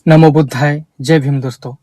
नमो बुद्धाय। जय भीम। दोस्तों,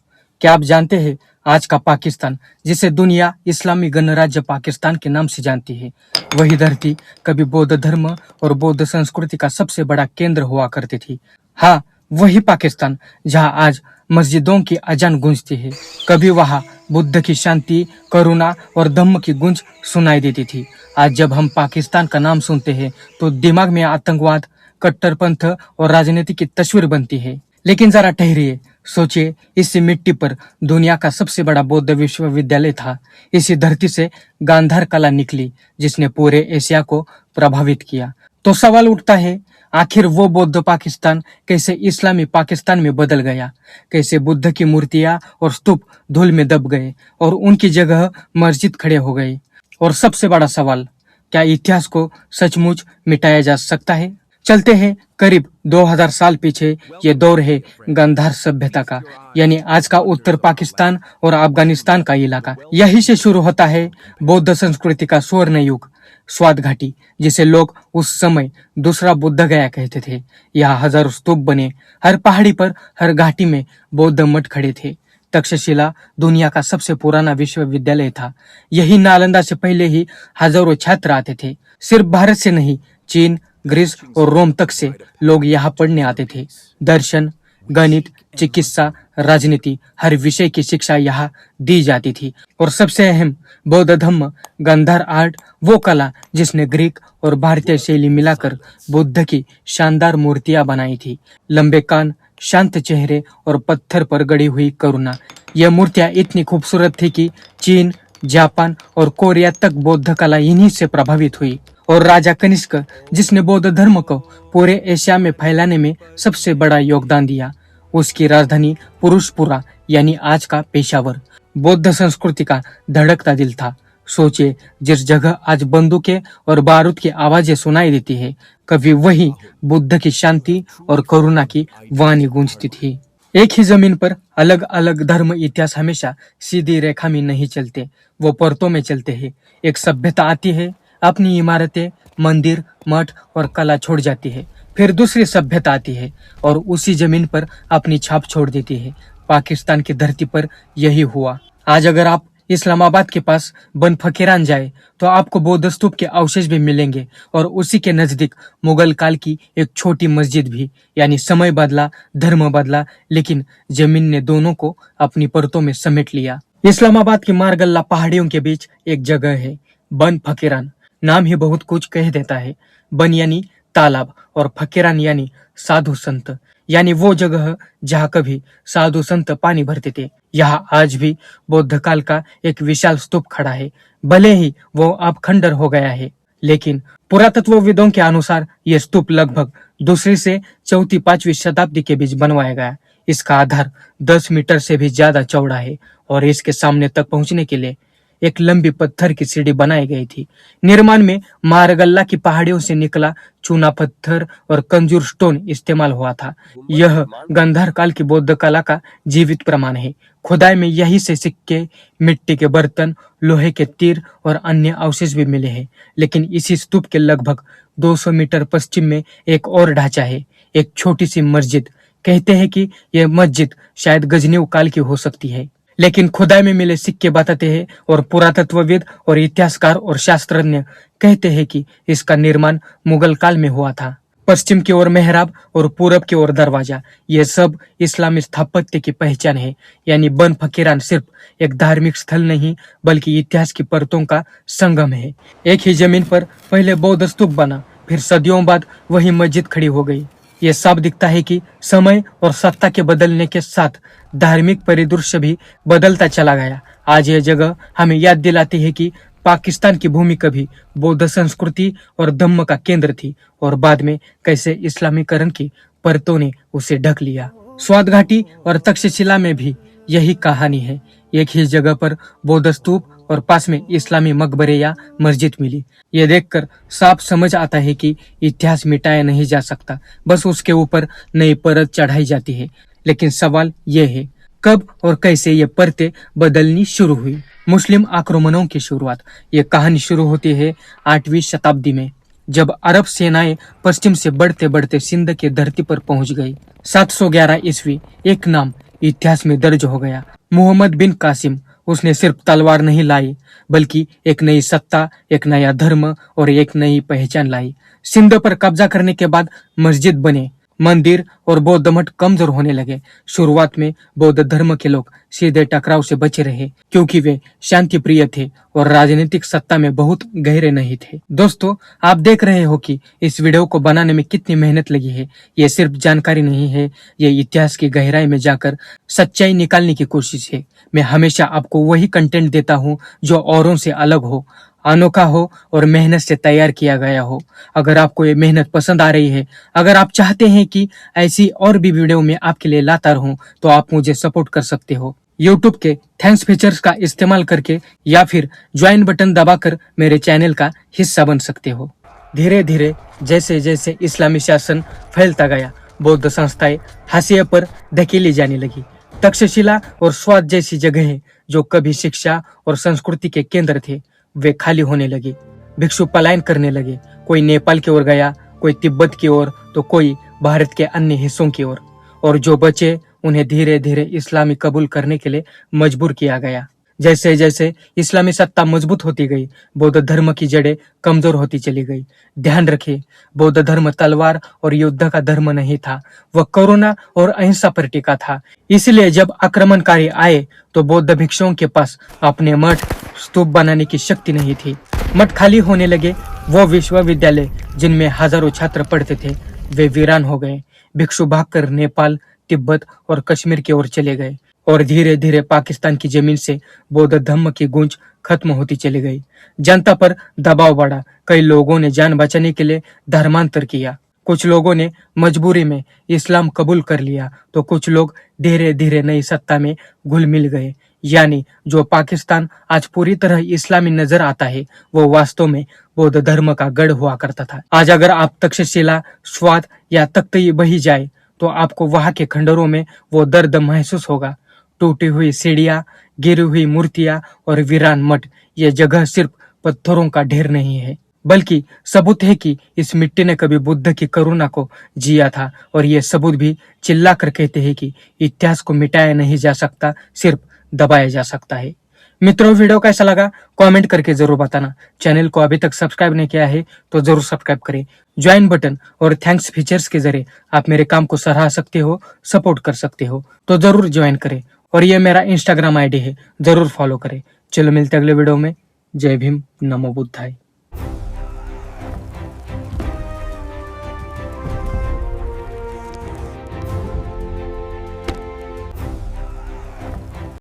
क्या आप जानते हैं आज का पाकिस्तान, जिसे दुनिया इस्लामी गणराज्य पाकिस्तान के नाम से जानती है, वही धरती कभी बौद्ध धर्म और बौद्ध संस्कृति का सबसे बड़ा केंद्र हुआ करती थी। हाँ, वही पाकिस्तान जहां आज मस्जिदों की अजान गूंजती है। कभी वहां बुद्ध की शांति, करुणा और धम्म की गूंज सुनाई देती थी। आज जब हम पाकिस्तान का नाम सुनते हैं तो दिमाग में आतंकवाद, कट्टरपंथ और राजनीति की तस्वीर बनती है। लेकिन जरा ठहरिए, सोचिए, इसी मिट्टी पर दुनिया का सबसे बड़ा बौद्ध विश्वविद्यालय था। इसी धरती से गांधार कला निकली, जिसने पूरे एशिया को प्रभावित किया। तो सवाल उठता है, आखिर वो बौद्ध पाकिस्तान कैसे इस्लामी पाकिस्तान में बदल गया? कैसे बुद्ध की मूर्तियां और स्तूप धूल में दब गए और उनकी जगह मस्जिद खड़े हो गए? और सबसे बड़ा सवाल, क्या इतिहास को सचमुच मिटाया जा सकता है? चलते हैं करीब 2000 साल पीछे। ये दौर है गांधार सभ्यता का, यानी आज का उत्तर पाकिस्तान और अफगानिस्तान का इलाका। यहीं से शुरू होता है बौद्ध संस्कृति का स्वर्ण युग, स्वात घाटी, जिसे लोग उस समय दूसरा बुद्ध गया कहते थे। यहाँ हजारों स्तूप बने, हर पहाड़ी पर, हर घाटी में बौद्ध मठ खड़े थे। तक्षशिला दुनिया का सबसे पुराना विश्वविद्यालय था। यही नालंदा से पहले ही हजारों छात्र आते थे। सिर्फ भारत से नहीं, चीन, ग्रीस और रोम तक से लोग यहाँ पढ़ने आते थे। दर्शन, गणित, चिकित्सा, राजनीति, हर विषय की शिक्षा यहाँ दी जाती थी। और सबसे अहम, बौद्ध धम्म, गांधार आर्ट, वो कला जिसने ग्रीक और भारतीय शैली मिलाकर बुद्ध की शानदार मूर्तियां बनाई थी। लंबे कान, शांत चेहरे और पत्थर पर गड़ी हुई करुणा। यह मूर्तियां इतनी खूबसूरत थी कि चीन, जापान और कोरिया तक बौद्ध कला इन्हीं से प्रभावित हुई। और राजा कनिष्क, जिसने बौद्ध धर्म को पूरे एशिया में फैलाने में सबसे बड़ा योगदान दिया, उसकी राजधानी पुरुषपुरा यानी आज का पेशावर बौद्ध संस्कृति का धड़कता दिल था। सोचिए, जिस जगह आज बंदूकें और बारूद की आवाजें सुनाई देती है, कभी वही बुद्ध की शांति और करुणा की वाणी गूंजती थी। एक ही जमीन पर अलग अलग धर्म इतिहास हमेशा सीधी रेखा में नहीं चलते, वो परतों में चलते हैं। एक सभ्यता आती है, अपनी इमारतें, मंदिर, मठ और कला छोड़ जाती है। फिर दूसरी सभ्यता आती है और उसी जमीन पर अपनी छाप छोड़ देती है। पाकिस्तान की धरती पर यही हुआ। आज अगर आप इस्लामाबाद के पास बन फकीरान जाए तो आपको बौद्ध स्तूप के अवशेष भी मिलेंगे और उसी के नजदीक मुगल काल की एक छोटी मस्जिद भी। यानी समय बदला, धर्म बदला, लेकिन जमीन ने दोनों को अपनी परतों में समेट लिया। इस्लामाबाद की मारगल्ला पहाड़ियों के बीच एक जगह है, बन फकीरान। नाम ही बहुत कुछ कह देता है। बन यानी तालाब और फकीरान यानी साधु संत, यानी वो जगह जहाँ कभी साधु संत पानी भरते थे। यहाँ आज भी बौद्ध काल का एक विशाल स्तूप खड़ा है। भले ही वो अब खंडर हो गया है, लेकिन पुरातत्वविदों के अनुसार ये स्तूप लगभग दूसरी से चौथी 5वीं शताब्दी के बीच बनवाया गया। इसका आधार 10 मीटर से भी ज्यादा चौड़ा है और इसके सामने तक पहुंचने के लिए एक लंबी पत्थर की सीढ़ी बनाई गई थी। निर्माण में मारगल्ला की पहाड़ियों से निकला चूना पत्थर और कंजूर स्टोन इस्तेमाल हुआ था। यह गांधार काल की बौद्ध कला का जीवित प्रमाण है। खुदाई में यही से सिक्के, मिट्टी के बर्तन, लोहे के तीर और अन्य अवशेष भी मिले हैं। लेकिन इसी स्तूप के लगभग 200 मीटर पश्चिम में एक और ढांचा है, एक छोटी सी मस्जिद। कहते हैं कि यह मस्जिद शायद गजनीव काल की हो सकती है, लेकिन खुदाई में मिले सिक्के बताते हैं और पुरातत्वविद और इतिहासकार और शास्त्रज्ञ कहते हैं कि इसका निर्माण मुगल काल में हुआ था। पश्चिम की ओर मेहराब और पूरब की ओर दरवाजा, ये सब इस्लामी स्थापत्य की पहचान है। यानी बन फकीरान सिर्फ एक धार्मिक स्थल नहीं, बल्कि इतिहास की परतों का संगम है। एक ही जमीन पर पहले बौद्ध स्तूप बना, फिर सदियों बाद वही मस्जिद खड़ी हो गई। ये साफ दिखता है कि समय और सत्ता के बदलने के साथ धार्मिक परिदृश्य भी बदलता चला गया। आज यह जगह हमें याद दिलाती है कि पाकिस्तान की भूमि कभी बौद्ध संस्कृति और धम्म का केंद्र थी और बाद में कैसे इस्लामीकरण की परतों ने उसे ढक लिया। स्वात घाटी और तक्षशिला में भी यही कहानी है। एक ही जगह पर बौद्ध स्तूप और पास में इस्लामी मकबरे या मस्जिद मिली। ये देखकर साफ समझ आता है कि इतिहास मिटाया नहीं जा सकता, बस उसके ऊपर नई परत चढ़ाई जाती है। लेकिन सवाल ये है, कब और कैसे ये परतें बदलनी शुरू हुई? मुस्लिम आक्रमणों की शुरुआत, ये कहानी शुरू होती है 8वीं शताब्दी में। जब अरब सेनाएं पश्चिम से बढ़ते बढ़ते सिंध के धरती पर पहुंच गई। 711 ईस्वी एक नाम इतिहास में दर्ज हो गया, मोहम्मद बिन कासिम। उसने सिर्फ तलवार नहीं लाई, बल्कि एक नई सत्ता, एक नया धर्म और एक नई पहचान लाई। सिंध पर कब्जा करने के बाद मस्जिद बने, मंदिर और बौद्ध मठ कमजोर होने लगे। शुरुआत में बौद्ध धर्म के लोग सीधे टकराव से बचे रहे, क्योंकि वे शांति प्रिय थे और राजनीतिक सत्ता में बहुत गहरे नहीं थे। दोस्तों, आप देख रहे हो कि इस वीडियो को बनाने में कितनी मेहनत लगी है। ये सिर्फ जानकारी नहीं है, ये इतिहास की गहराई में जाकर सच्चाई निकालने की कोशिश है। मैं हमेशा आपको वही कंटेंट देता हूँ जो औरों से अलग हो, अनोखा हो और मेहनत से तैयार किया गया हो। अगर आपको ये मेहनत पसंद आ रही है, अगर आप चाहते हैं कि ऐसी और भी वीडियो मैं आपके लिए लाता रहूं, तो आप मुझे सपोर्ट कर सकते हो यूट्यूब के थैंक्स फीचर्स का इस्तेमाल करके, या फिर ज्वाइन बटन दबाकर मेरे चैनल का हिस्सा बन सकते हो। धीरे धीरे जैसे जैसे इस्लामी शासन फैलता गया, बौद्ध संस्थाएं हाशिए पर धकेली जाने लगी। तक्षशिला और स्वात जैसी जगहें जो कभी शिक्षा और संस्कृति के केंद्र थे, वे खाली होने लगे। भिक्षु पलायन करने लगे, कोई नेपाल की ओर गया, कोई तिब्बत की ओर, तो कोई भारत के अन्य हिस्सों की ओर। और जो बचे उन्हें धीरे धीरे इस्लामी कबूल करने के लिए मजबूर किया गया। जैसे जैसे इस्लामी सत्ता मजबूत होती गई, बौद्ध धर्म की जड़ें कमजोर होती चली गई। ध्यान रखें, बौद्ध धर्म तलवार और युद्ध का धर्म नहीं था, वह करुणा और अहिंसा पर टिका था। इसलिए जब आक्रमणकारी आए तो बौद्ध भिक्षुओं के पास अपने मठ, स्तूप बनाने की शक्ति नहीं थी। मठ खाली होने लगे। वो विश्वविद्यालय जिनमें हजारों छात्र पढ़ते थे, वे वीरान हो गए। भिक्षु भागकर नेपाल, तिब्बत और कश्मीर की ओर चले गए, और धीरे धीरे पाकिस्तान की जमीन से बौद्ध धर्म की गूंज खत्म होती चली गई। जनता पर दबाव बढ़ा, कई लोगों ने जान बचाने के लिए धर्मांतर किया। कुछ लोगों ने मजबूरी में इस्लाम कबूल कर लिया, तो कुछ लोग धीरे धीरे नई सत्ता में घुल मिल गए। यानी जो पाकिस्तान आज पूरी तरह इस्लामी नजर आता है, वो वास्तव में बौद्ध धर्म का गढ़ हुआ करता था। आज अगर आप तक्षशिला, स्वात या तख्ती बही जाए, तो आपको वहां के खंडरों में वो दर्द महसूस होगा। टूटी हुई सीढ़ियां, गिरी हुई मूर्तियां और वीरान मठ। ये जगह सिर्फ पत्थरों का ढेर नहीं है, बल्कि सबूत है कि इस मिट्टी ने कभी बुद्ध की करुणा को जिया था। और ये सबूत भी चिल्लाकर कहते हैं कि इतिहास को मिटाया नहीं जा सकता, सिर्फ दबाया जा सकता है। मित्रों, वीडियो कैसा लगा कमेंट करके जरूर बताना। चैनल को अभी तक सब्सक्राइब नहीं किया है तो जरूर सब्सक्राइब करें। ज्वाइन बटन और थैंक्स फीचर्स के जरिए आप मेरे काम को सराह सकते हो, सपोर्ट कर सकते हो, तो जरूर ज्वाइन करें। और ये मेरा इंस्टाग्राम आईडी है, जरूर फॉलो करें। चलो मिलते अगले वीडियो में। जय भीम, नमो बुद्धाय।